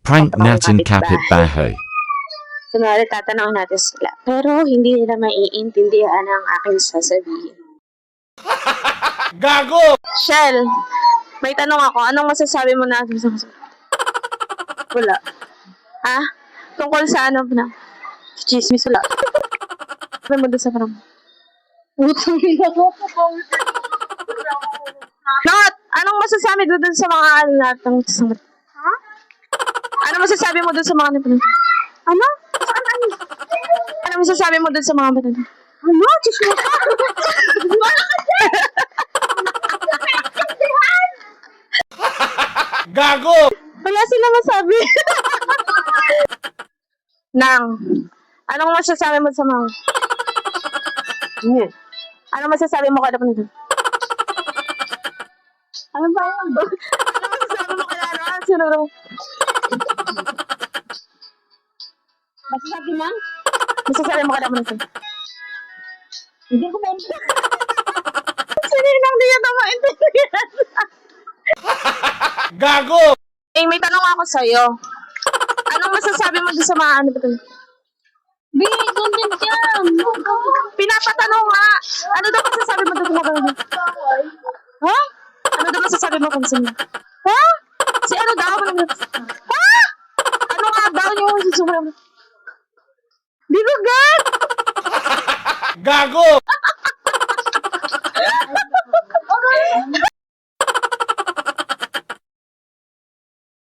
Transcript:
Prank Kapag natin kapitbahay. kapitbahay. Kunwari, tatanungin natin sila. Pero hindi nila maiintindihan ang aking sasabihin. Gago! Shell, may tanong ako. Anong masasabi mo na? Wala. Ha? Tungkol sa ano na? Chismis wala. Sabi mo doon sa parang... Utang ina ko. Not! Anong masasabi mo doon sa mga ano natin? Ha? Ano masasabi mo doon sa mga ano? Ano? Ano masasabi mo doon sa mga ano? Ano? Chismis ka? Gago! Wala sila masabi. Nang, anong masasabi mo sa mga... Anong masasabi mo kada panito? Ano ba yun? Anong masasabi mo kada ano? Sinuro? Masasabi mo? Masasabi mo kada panito? Hindi ko maintindihan. Sininang di yata maintindihan. Gago! Eh, may tanong ako sa'yo. Anong masasabi mo doon sa mga ano ba ito? Doon din yan. Pinapatanong nga. Ano daw masasabi mo doon sa mga ano? Ha? Ano daw masasabi mo kung sino? Ha? Si ano daw? Ha? Ano nga daw yung susunod? Di ba gan? Gago!